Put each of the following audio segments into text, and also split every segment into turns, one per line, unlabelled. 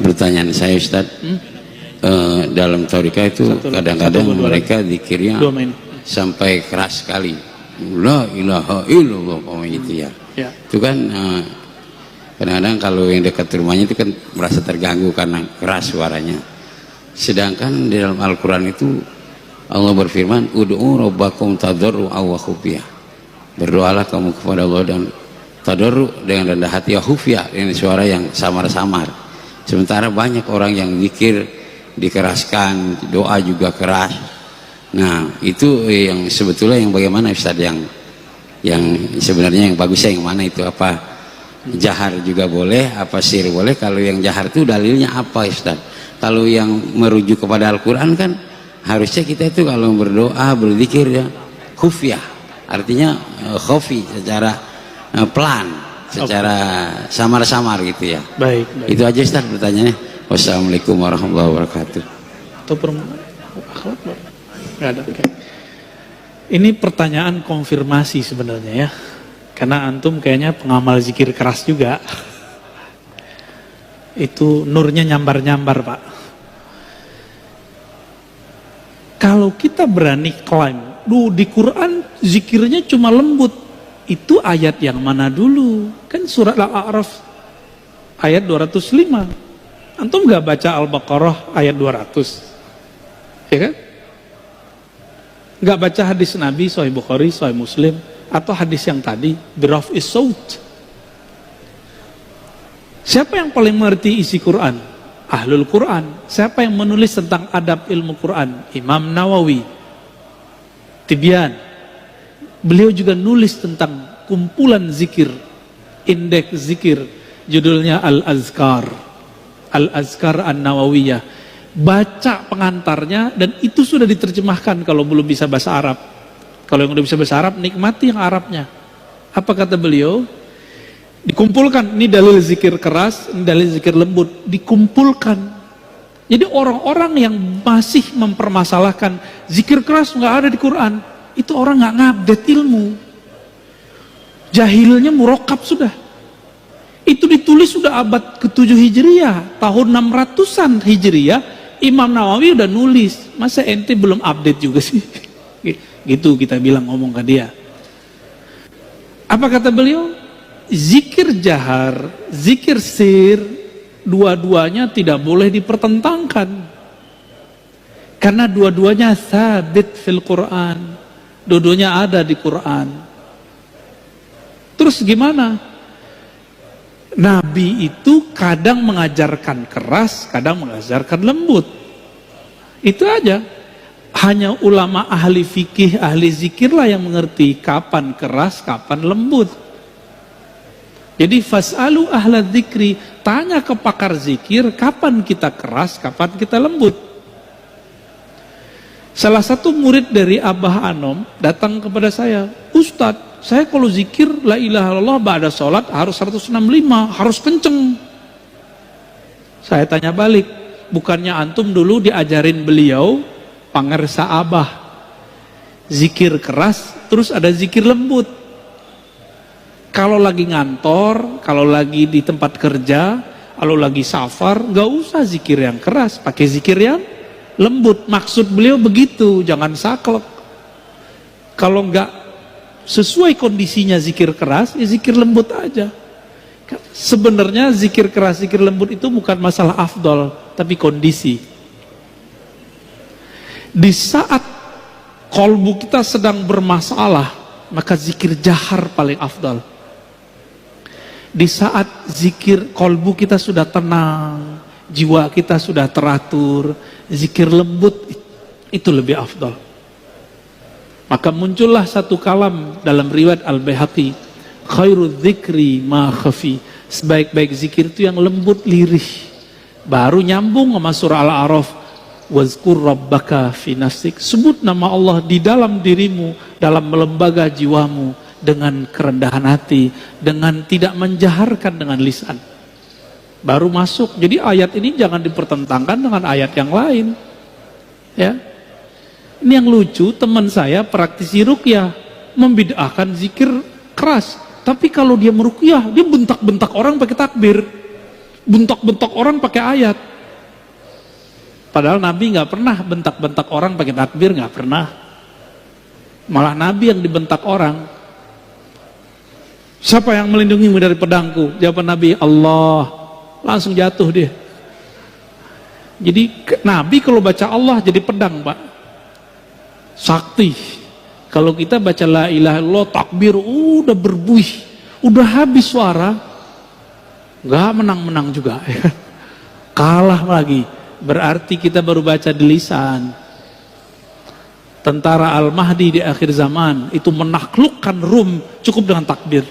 Pertanyaan saya Ustaz, dalam tariqah itu kadang-kadang mereka zikirnya sampai keras sekali, la ilaha illallah gitu ya. Itu kan kadang-kadang kalau yang dekat rumahnya itu kan merasa terganggu karena keras suaranya. Sedangkan di dalam Al-Quran itu Allah berfirman, ud'u rabbakum tadarru'an wa khufyah. Berdoalah kamu kepada Allah dan tadarru' dengan rendah hati, ya khufyah dengan suara yang samar-samar. Sementara banyak orang yang zikir dikeraskan, doa juga keras. Nah, itu yang sebetulnya yang bagaimana Ustaz, yang sebenarnya yang bagusnya yang mana itu? Apa jahar juga boleh, apa sir boleh? Kalau yang jahar itu dalilnya apa Ustaz? Kalau yang merujuk kepada Al-Quran kan harusnya kita itu kalau berdoa, berzikir ya khufyah, artinya khafi, secara pelan, secara samar-samar gitu ya.
Baik.
Itu aja Ustaz pertanyaannya. Wassalamualaikum warahmatullahi wabarakatuh.
Nggak ada. Okay. Ini pertanyaan konfirmasi sebenarnya ya, karena antum kayaknya pengamal zikir keras juga. Itu nurnya nyambar-nyambar Pak. Kalau kita berani klaim, di Quran zikirnya cuma lembut, itu ayat yang mana dulu? Kan surat Al-A'raf ayat 205. Antum gak baca Al-Baqarah ayat 200? Ya kan? Gak baca hadis Nabi, Sahih Bukhari, Sahih Muslim, atau hadis yang tadi, biraf'is saut. Siapa yang paling mengerti isi Quran? Ahlul Quran. Siapa yang menulis tentang adab ilmu Quran? Imam Nawawi, Tibyan. Beliau juga nulis tentang kumpulan zikir, indeks zikir, judulnya Al-Azkar, Al-Azkar An-Nawawiyah. Baca pengantarnya, dan itu sudah diterjemahkan kalau belum bisa bahasa Arab. Kalau yang udah bisa bahasa Arab, nikmati yang Arabnya. Apa kata beliau? Dikumpulkan, ini dalil zikir keras, ini dalil zikir lembut, dikumpulkan. Jadi orang-orang yang masih mempermasalahkan zikir keras nggak ada di Quran, itu orang nggak ngupdate ilmu, jahilnya murokab sudah. Itu ditulis sudah abad ke-7 Hijriah, tahun 600-an Hijriah, Imam Nawawi udah nulis. Masa ente belum update juga sih? Gitu kita bilang, ngomong ke dia. Apa kata beliau? Zikir jahar, zikir sir, dua-duanya tidak boleh dipertentangkan. Karena dua-duanya sabit fil Quran. Dua-duanya ada di Quran. Terus gimana? Nabi itu kadang mengajarkan keras, kadang mengajarkan lembut. Itu aja. Hanya ulama ahli fikih, ahli zikirlah yang mengerti kapan keras, kapan lembut. Jadi fas'alu ahla dzikri, tanya ke pakar zikir, kapan kita keras, kapan kita lembut. Salah satu murid dari Abah Anom datang kepada saya, Ustadz, saya kalau zikir la ilaha illallah ba'da sholat harus 165, harus kenceng. Saya tanya balik, bukannya antum dulu diajarin beliau pangersa Abah, zikir keras, terus ada zikir lembut. Kalau lagi ngantor, kalau lagi di tempat kerja, kalau lagi safar, gak usah zikir yang keras, pakai zikir yang lembut. Maksud beliau begitu, jangan saklek. Kalau nggak sesuai kondisinya zikir keras, ya zikir lembut aja. Sebenarnya zikir keras, zikir lembut itu bukan masalah afdol, tapi kondisi. Di saat kolbu kita sedang bermasalah, maka zikir jahar paling afdal. Di saat zikir kolbu kita sudah tenang, jiwa kita sudah teratur, zikir lembut itu lebih afdal. Maka muncullah satu kalam dalam riwayat Al-Baihaqi, khairu dzikri ma khafi, sebaik-baik zikir itu yang lembut lirih. Baru nyambung sama surah Al-A'raf, wazkur rabbaka fi nafsik, sebut nama Allah di dalam dirimu, dalam lembaga jiwamu, dengan kerendahan hati, dengan tidak menjaharkan dengan lisan. Baru masuk. Jadi ayat ini jangan dipertentangkan dengan ayat yang lain. Ya. Ini yang lucu, teman saya praktisi ruqyah membid'ahkan zikir keras. Tapi kalau dia meruqyah, dia bentak-bentak orang pakai takbir. bentak-bentak orang pakai ayat. Padahal Nabi nggak pernah bentak-bentak orang pakai takbir, nggak pernah. Malah Nabi yang dibentak orang. Siapa yang melindungimu dari pedangku? Jawaban Nabi, Allah. Langsung jatuh dia. Jadi Nabi kalau baca Allah jadi pedang, Pak. Sakti. Kalau kita baca la ilaha illallah, takbir, udah berbuih, udah habis suara, nggak menang-menang juga. Kalah lagi. Berarti kita baru baca di lisan. Tentara Al-Mahdi di akhir zaman itu menaklukkan Rum cukup dengan takbir.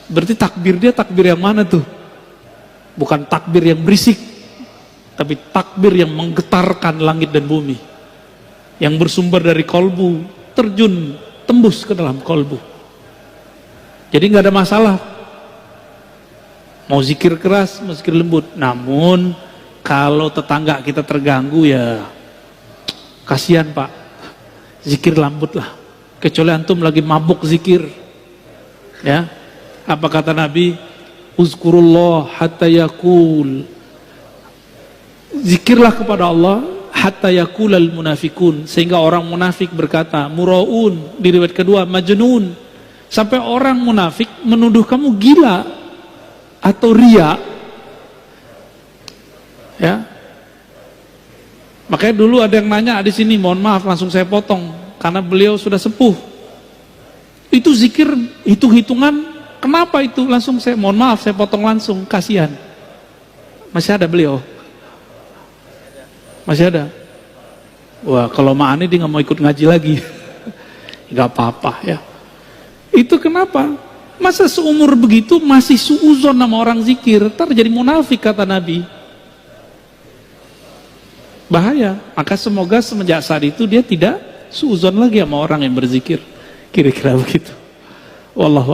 Berarti takbir dia takbir yang mana tuh? Bukan takbir yang berisik, tapi takbir yang menggetarkan langit dan bumi, yang bersumber dari kolbu, terjun, tembus ke dalam kolbu. Jadi nggak ada masalah mau zikir keras, mau zikir lembut. Namun kalau tetangga kita terganggu, ya kasihan Pak, zikir lembut lah. Kecuali antum lagi mabuk zikir, ya. Apa kata Nabi? Uzkurullah hatta yakul. Zikirlah kepada Allah hatta yakulal munafikun, sehingga orang munafik berkata, muraun, di riwayat kedua majnun, sampai orang munafik menuduh kamu gila atau ria. Ya. Makanya dulu ada yang nanya di sini, mohon maaf langsung saya potong karena beliau sudah sepuh. Itu zikir hitung-hitungan. Kenapa itu? Langsung saya mohon maaf saya potong langsung, kasihan. Masih ada beliau? Masih ada? Wah, kalau Ma'ani dia nggak mau ikut ngaji lagi. Nggak apa-apa ya. Itu kenapa? Masa seumur begitu masih suuzon sama orang zikir? Ntar jadi munafik kata Nabi. Bahaya. Maka semoga semenjak saat itu dia tidak suuzon lagi sama orang yang berzikir. Kira-kira begitu. Wallahu